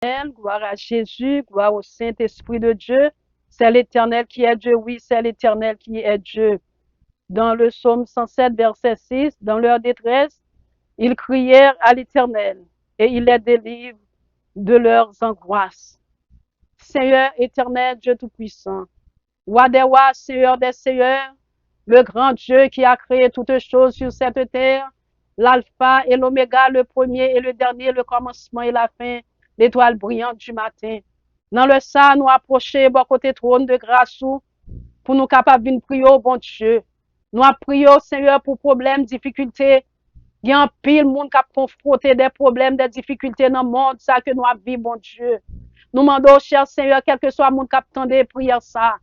Gloire à Jésus, gloire au Saint-Esprit de Dieu. C'est l'Éternel qui est Dieu, oui, c'est l'Éternel qui est Dieu. Dans le psaume 107, verset 6, dans leur détresse, ils crièrent à l'Éternel et il les délivre de leurs angoisses. Seigneur éternel, Dieu Tout-Puissant, Roi des rois, Seigneur des seigneurs, le grand Dieu qui a créé toutes choses sur cette terre, l'alpha et l'oméga, le premier et le dernier, le commencement et la fin, l'étoile brillante du matin. Dans le sang, nous approcher bon côté trône de grâce pour nous capables de prier au bon Dieu. Nous prions, Seigneur, pour problèmes, difficultés. Il y a un pile monde qui a confronté des problèmes, des difficultés dans le monde, ça que nous vivons, bon Dieu. Nous demandons, cher Seigneur, quel que soit le monde qui a des prières, ça.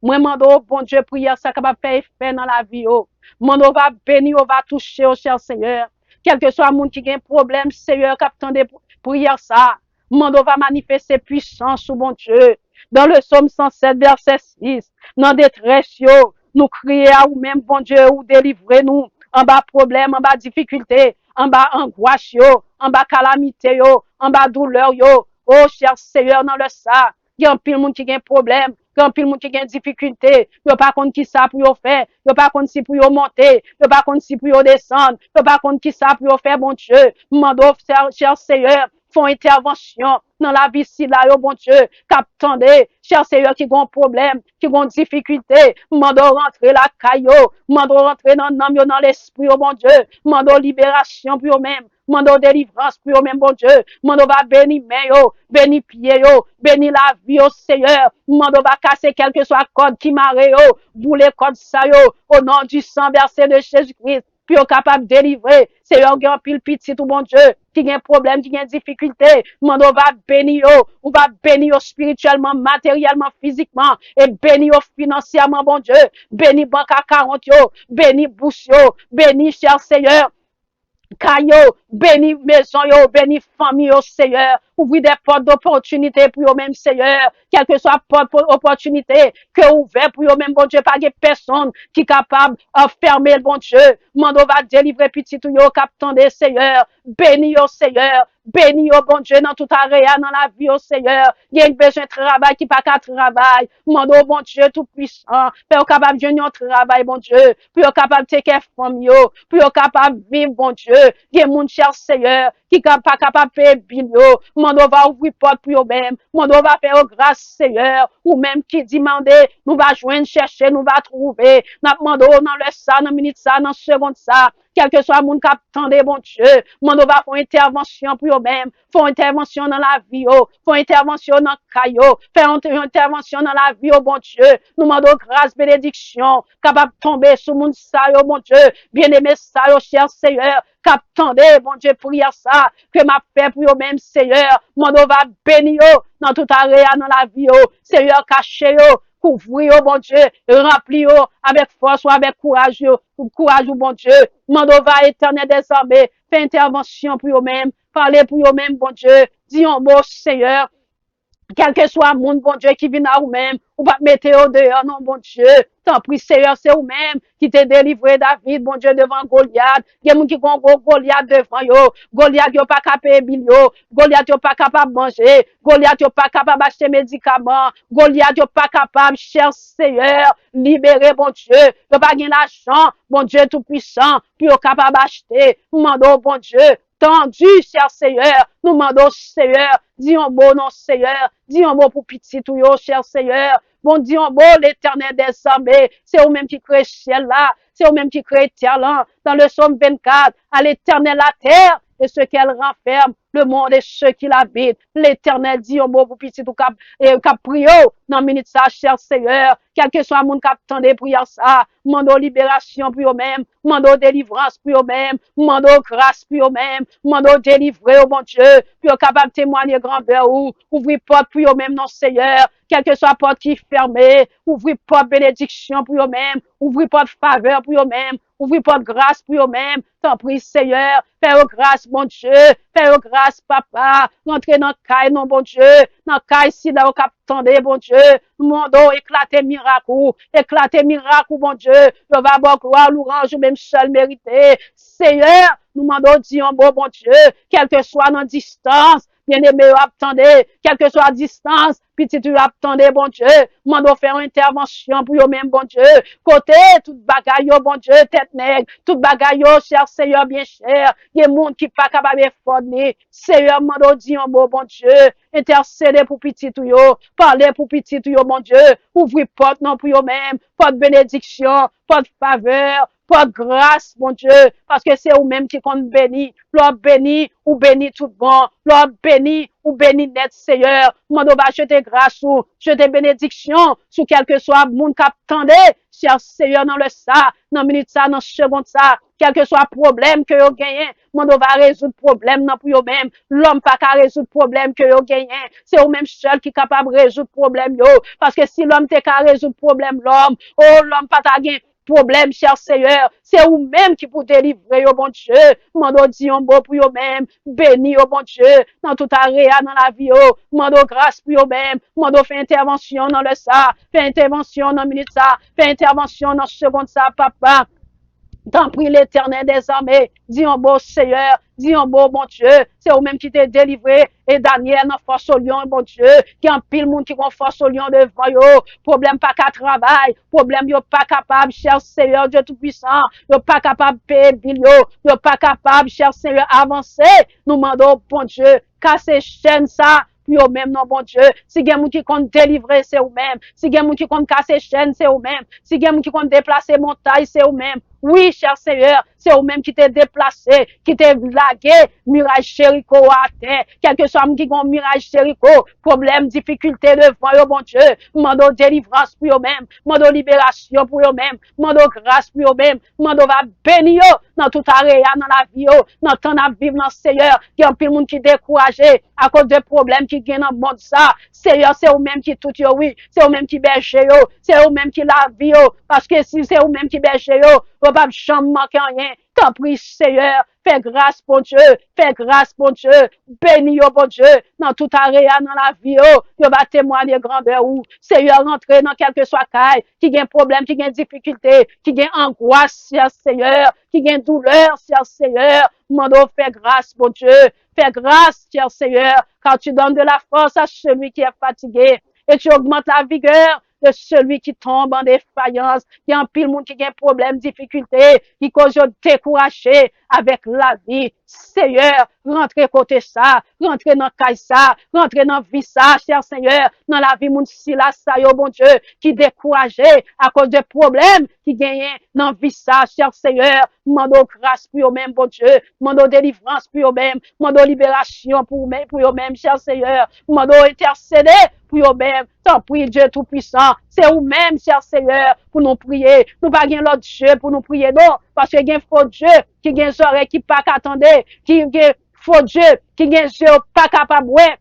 Moi, demandons, bon Dieu, prière, ça capable faire effet dans la vie, oh. Demandons, va bénir, va toucher, oh, cher Seigneur. Quel que soit le monde qui a un problème, Seigneur, qui a des prières, ça. Demandons, va manifester puissance, oh, bon Dieu. Dans le psaume 107, verset 6, dans détresse, yo, nous crions à vous-même, bon Dieu, ou délivrez-nous en bas problème, en bas difficulté, en bas angoisse, yo, en bas calamité, yo, en bas douleur, yo. Oh, cher Seigneur, dans le ça, il y a un pile monde qui a un problème, il y a un pile monde qui a une difficulté, il a pas contre qui ça pour yo faire, il a pas contre si pour yo monter, il a pas contre si pour yo descendre, il a pas contre qui ça pour yo faire, bon Dieu. Mando, cher Seigneur, font intervention dans la vie si là, yo, bon Dieu, captendez, cher Seigneur, qui ont problème, qui ont difficulté, mando rentrer la caillou, mando rentrer dans l'âme, dans l'esprit, oh bon Dieu, mando libération pour eux-mêmes, mando délivrance pour eux-mêmes, bon Dieu, mando va bénir main yo, bénir pied yo, bénir la vie, oh Seigneur, mando va casser quel que soit code qui marre yo, bouler code ça yo, au nom du sang versé de Jésus-Christ, puis au capable de délivrer. C'est un grand pile petit tout bon Dieu, qui a un problème, qui a une difficulté. On va bénir, on va bénir spirituellement, matériellement, physiquement, et bénir financièrement, bon Dieu. Bénir banque à 40 yo, bénir bourse yo, bénir cher Seigneur. Kayo, béni maison yo, béni famille yo, Seigneur. Ouvrir des portes d'opportunité pour eux-mêmes, Seigneur. Quelle que soit porte d'opportunité que ouvert pour eux-mêmes, bon Dieu, pas de personne qui est capable de fermer le bon Dieu. Mando va délivrer petit tout yo, captandé, Seigneur. Béni yo, Seigneur. Béni yo, bon Dieu, dans tout arrêt, dans la vie, oh Seigneur. Il y a une besoin de travail qui pas qu'à travail. Mando, bon Dieu, tout puissant. Puis, capable de venir au travail, bon Dieu. Puis, capable de faire femme yo. Puis, capable de vivre, bon Dieu. Il y a mon cher Seigneur qui n'est pas capable de payer bill yo. Mando va ouvrir porte pour eux-mêmes. Mando va faire grâce, Seigneur. Ou même qui demande, nous va joindre, chercher, nous va trouver. Nous demandons dans le ça, dans minute ça, dans seconde ça. Quel que soit mon cap tendez, bon Dieu. Mando va faire intervention pour eux-mêmes. Font intervention dans la vie, oh. Font intervention dans le caillou. Faire intervention dans la vie, oh, bon Dieu. Nous demandons grâce, bénédiction. Capable de tomber sur mon ça, oh, bon Dieu. Bien-aimé ça, oh, cher Seigneur. Captendez, bon Dieu, prière ça, que m'a fait pour eux-mêmes, Seigneur. Mon va bénir dans tout arrêt, dans la vie, Seigneur, cachez, couvrir, bon Dieu, remplir avec force ou avec courage, bon Dieu. Mon va éternel des armées, fait intervention pour eux-mêmes, parler pour eux-mêmes, bon Dieu. Dis un mot, Seigneur. Quel que soit le monde, bon Dieu, qui vient à vous-même, ou pas mettre au dehors, non, bon Dieu. Tant pis, Seigneur, c'est vous-même qui t'est délivré, David, bon Dieu, devant Goliath. Il y a des gens qui ont Goliath devant yo. Goliath, yo pas capable de payer yo. Goliath, yo pas capable de manger. Goliath, yo pas capable d'acheter médicaments. Goliath, yo pas capable, cher Seigneur, libérer, bon Dieu. Yo pas gagner l'argent, bon Dieu, tout puissant, puis yo capable d'acheter. Mando, bon Dieu. Tendu, cher Seigneur, nous demandons, Seigneur, dis un mot, non, Seigneur, dis un mot pour petit tout yo, cher Seigneur, bon, dis un mot, l'éternel des armées, c'est vous-même qui crée ciel là, c'est vous-même qui crée terre là, dans le psaume 24, à l'éternel la terre, et ce qu'elle renferme, le monde et ceux qui l'habitent. L'éternel dit un mot pour petit tout cap prio, dans minute ça, cher Seigneur, quel que soit mon cap tendez prière ça, mando libération pour eux-mêmes, mando délivrance pour eux-mêmes, mando grâce pour eux-mêmes, mando délivrer au bon Dieu, puis capable de témoigner grandeur ou ouvrir porte pour eux-mêmes, non Seigneur, quel que soit porte qui est fermée, ouvrir porte bénédiction pour eux-mêmes, ouvrir porte faveur pour eux-mêmes, ouvrir porte grâce pour eux-mêmes, t'en prie Seigneur, fais grâce, mon Dieu, fais grâce, papa, rentrer dans le caille, non, bon Dieu, dans le caille, si là, au cap tendez, bon Dieu, monde éclater miracle, bon Dieu, je vais avoir gloire, louange, même seul mérité, Seigneur, nous demandons, disons, bon Dieu, quel que soit notre distance, bien-aimé, attendez, quelle que soit la distance, petit tu attendez, bon Dieu, mando faire une intervention pour yo même, bon Dieu, côté, tout bagaille, yo, bon Dieu, tête nègre, tout bagaille, yo, cher Seigneur, bien cher, y a monde qui pas capable de fournir, Seigneur, mando dit un mot, bon Dieu, intercéder pour petit tout yo, parler pour petit tout yo, bon Dieu, ouvrir porte non pour yo même, porte bénédiction, porte faveur, porte grâce, mon Dieu, parce que c'est vous-même qui compte béni. Lord béni, ou béni tout bon. Lord béni, ou béni net, Seigneur. Mando va jeter grâce ou, jeter bénédiction, sous quel que soit moun kap tande, cher Seigneur, dans le ça, dans minute ça, dans seconde ça, quel que soit problème que yo gagné, mando va résoudre problème non pour yo même. L'homme pas qu'à résoudre problème que yo gagné. C'est vous même seul qui capable de résoudre problème yo. Parce que si l'homme t'est qu'à résoudre problème l'homme, oh, l'homme pas ta gain problème, cher Seigneur, c'est vous-même qui pour délivrer, yo bon Dieu, mando di yon bon pour yo même, béni yo bon Dieu, dans tout area dans la vie yo, mando grâce pour yo même, mando fait intervention dans le ça, fait intervention dans minute ça, fait intervention dans seconde ça, papa. T'en prie l'Éternel des armées, dis un beau Seigneur, dis un beau bon Dieu, c'est vous-même qui t'est délivré, et Daniel dans force au lion, bon Dieu, qui en pile monde qui force au lion devant yo, problème pas qu'à travail, problème yo pas capable, cher Seigneur, Dieu tout-puissant, yo pas capable payer bill yo pas capable, cher Seigneur, avancer, nous demandons, bon Dieu, casser chaîne ça, puis au même non, bon Dieu. Si il y a qui compte délivrer, c'est vous-même. Si il y a qui compte casser chaîne, c'est vous-même. Si il y a qui compte déplacer montagne, c'est vous-même. Oui, cher Seigneur, c'est vous-même qui t'est déplacé, qui t'est lagué, mirage Jéricho à terre. Quel que soit qui gon mirage Jéricho, problème, difficulté devant yo, bon Dieu. Mando délivrance pour vous-même. Mando libération pour vous-même. Mando grâce pour vous-même. Mando va bénir yo dans tout area, dans la vie yo. Dans temps à vivre dans Seigneur. Il y a un peu de monde qui découragé à cause de problèmes qui gagnent dans le monde ça. Seigneur, c'est vous-même qui tout yo, oui. C'est vous-même qui berge yo. C'est vous-même qui la vie yo. Parce que si c'est vous-même qui berge yo, vous pas jamais manquer rien. T'en prie, Seigneur. Fais grâce, bon Dieu. Fais grâce, bon Dieu. Bénis, oh, bon Dieu. Dans tout area, dans la vie, oh. Yo va témoigner grandeur ou. Seigneur, rentrez dans quelque soit caille. Qui gagne problème, qui gagne difficulté. Qui gagne angoisse, cher Seigneur. Qui gagne douleur, cher Seigneur. Mando, fais grâce, bon Dieu. Fais grâce, cher Seigneur. Quand tu donnes de la force à celui qui est fatigué. Et tu augmentes la vigueur de celui qui tombe en défaillance. Il y a un pile monde qui a un problème, difficulté, qui cause de décourager avec la vie. Seigneur, rentrez côté ça, rentrez dans caille ça, rentrez dans vie ça, cher Seigneur, dans la vie moun si la ça, yo bon Dieu, qui découragé à cause de problèmes qui gagnent dans vie ça, cher Seigneur, mando grâce pour eux même, bon Dieu, mando délivrance pour eux même, mando libération pour eux même, cher Seigneur, mando intercéder pour eux même, tant prie Dieu tout-puissant, c'est vous-même, cher Seigneur, pour nous prier, nous pas gain l'autre Dieu pour nous prier, non, parce que gain faux Dieu, qui gain oreilles qui pas qu'attendre, qui gain faux Dieu, qui gain yeux pas capable, ouais,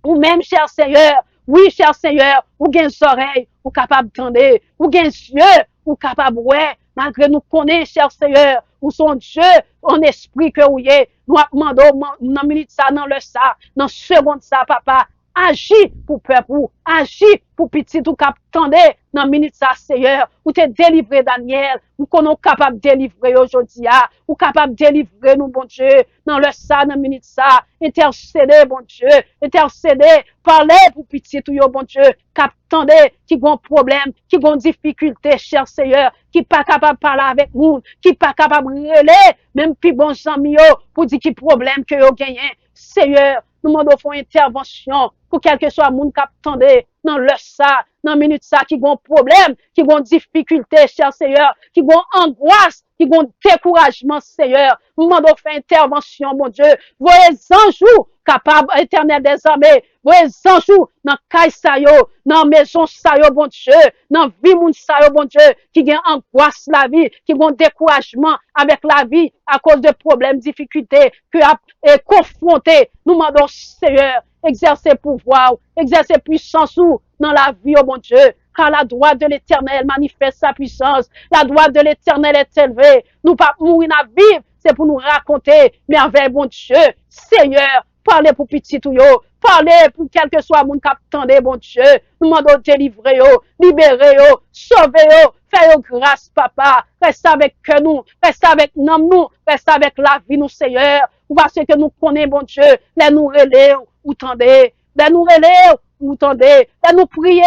ou même, cher Seigneur, oui, cher Seigneur, ou gain oreilles, ou capable d'entendre, ou gain yeux, ou capable, ouais, malgré nous connaît, cher Seigneur, ou son Dieu, en esprit que vous êtes, nous demandons, dans minute ça, dans le ça, dans seconde ça, papa, agis pour peuple, agis pour petit ou cap tendez dans minute ça, Seigneur, ou te délivrer Daniel, ou qu'on est capable de délivrer aujourd'hui, ou capable de délivrer nous, bon Dieu, dans le ça, dans minute ça, intercéder, bon Dieu, intercéder, parler pour petit ou yo, bon Dieu, cap tendez, qui ont problème, qui ont difficulté, cher Seigneur, qui pas capable de parler avec nous, qui pas capable de relayer, même plus bon ami yo, pour dire qui problème que yo gagné, Seigneur, nous demandons une intervention pour quel que soit le monde qui attendait dans le ça, dans minute ça, qui ont problème, qui ont difficulté, cher Seigneur, qui ont angoisse, qui ont découragement, Seigneur. Nous demandons une intervention, mon Dieu. Voyez anges capables, éternel des armées. Voyez anges dans caille sa yo, dans maison sa yo, bon Dieu, dans vie moun sa yo, bon Dieu, qui ont angoisse la vie, qui ont découragement avec la vie à cause de problèmes, difficultés, que a confronté. Nous demandons, Seigneur, exercer pouvoir, exercer puissance dans la vie, oh mon Dieu, car la droite de l'Éternel manifeste sa puissance. La droite de l'Éternel est élevée. Nous pas mourir à vivre, c'est pour nous raconter merveille, bon Dieu. Seigneur, parlez pour petit ou yo, parlez pour quel que soit mon cap tendez, bon Dieu. Nous demandons délivrer yo, libérer yo, sauver yo, faire yo grâce, papa. Reste avec nous, reste avec nous, reste avec la vie, nous, Seigneur. ou parce que nous connaissons, bon Dieu, les nous relais, ou tendez, les nous relais, ou tendez, les nous prier,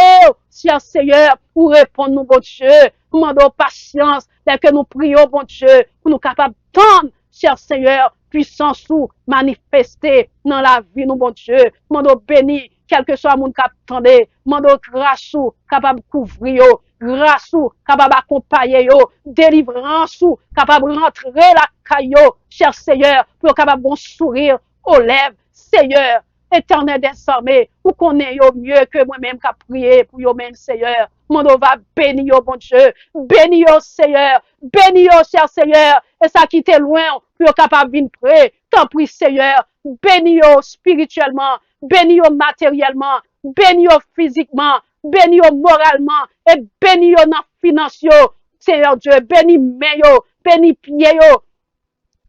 cher Seigneur, ou répondre nous, bon Dieu, nous demandons patience, dès que nous prions, bon Dieu, pour nous capables d'entendre, cher Seigneur, puissance ou manifester dans la vie, nous, bon Dieu, nous demandons béni, quel que soit mon cap tendez, demandons grâce ou capable couvrir, grâce ou capable accompagner, délivrance ou capable rentrer la caillou, cher Seigneur, pour capable bon sourire aux lèvres, Seigneur, éternel des armées, ou qu'on est mieux que moi-même qu'à prier pour yo-même, Seigneur. Mon Dieu va bénir, bon Dieu. Bénir, Seigneur. Bénir, cher Seigneur. Et ça qui était loin, pour capable de venir près. T'en prie, Seigneur. Bénir spirituellement. Bénir matériellement. Bénir physiquement. Bénir moralement. Et bénir dans financier. Seigneur Dieu. Bénir main, bénir pied,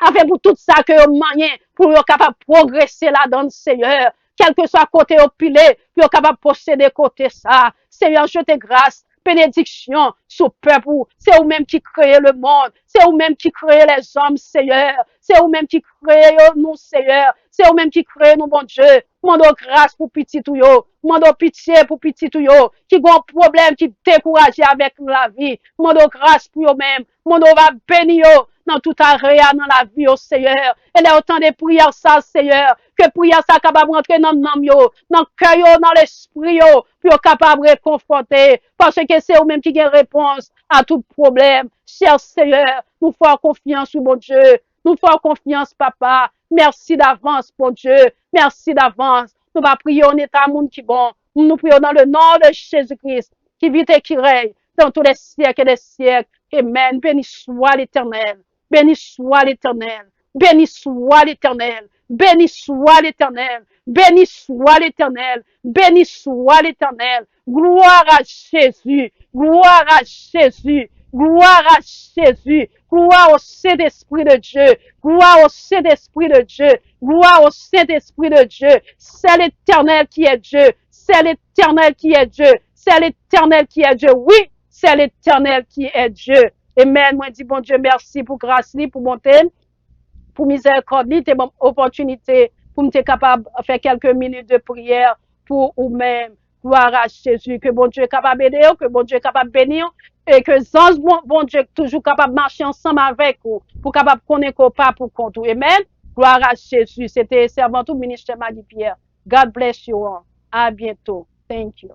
afin pour tout ça que vous maniez, pour être capable de progresser là-dedans, Seigneur. Quel que soit côté au pilé, pour être capable de posséder côté ça. Seigneur, je te grâce. Bénédiction sur peuple. C'est vous-même qui créez le monde. C'est vous-même qui créez les hommes, Seigneur. C'est vous-même qui créez nous, Seigneur. C'est vous-même qui créez nous, bon Dieu. Mando grâce pour petit tout yo. Mando pitié pour petit tout yo. Qui ont un problème, qui découragé avec la vie. Mando grâce pour eux même. Mando va bénir yo dans tout arrêt, dans la vie, au Seigneur. Et là, autant de prières, ça, Seigneur, que prières, ça, capable de rentrer dans le nom, dans le cœur, dans l'esprit, pour capable de réconforter. Parce que c'est vous-même qui avez réponse à tout problème. Cher Seigneur, nous faisons confiance, mon Dieu. Nous faisons confiance, Papa. Merci d'avance, mon Dieu. Merci d'avance. Nous allons prier en état monde qui bon. Nous prions dans le nom de Jésus-Christ, qui vit et qui règne dans tous les siècles et les siècles. Amen. Béni soit l'Éternel. Béni soit l'Éternel. Béni soit l'Éternel. Béni soit l'Éternel. Béni soit l'Éternel. Béni soit l'Éternel. Gloire à Jésus. Gloire à Jésus. Gloire à Jésus. Gloire au Saint-Esprit de Dieu. Gloire au Saint-Esprit de Dieu. Gloire au Saint-Esprit de Dieu. C'est l'Éternel qui est Dieu. C'est l'Éternel qui est Dieu. C'est l'Éternel qui est Dieu. Oui, c'est l'Éternel qui est Dieu. Amen. Moi, dis bon Dieu, merci pour grâce, pour bonté, pour miséricorde, pour bonne opportunité, pour me capable de faire quelques minutes de prière pour vous-même. Gloire à Jésus, que bon Dieu est capable d'aider, que bon Dieu est capable de bénir, et que sans bon Dieu est toujours capable de marcher ensemble avec vous, pour capable de connaître pas pour compte. Amen. Gloire à Jésus. C'était servant tout ministère Marie Pierre. God bless you all. À bientôt. Thank you.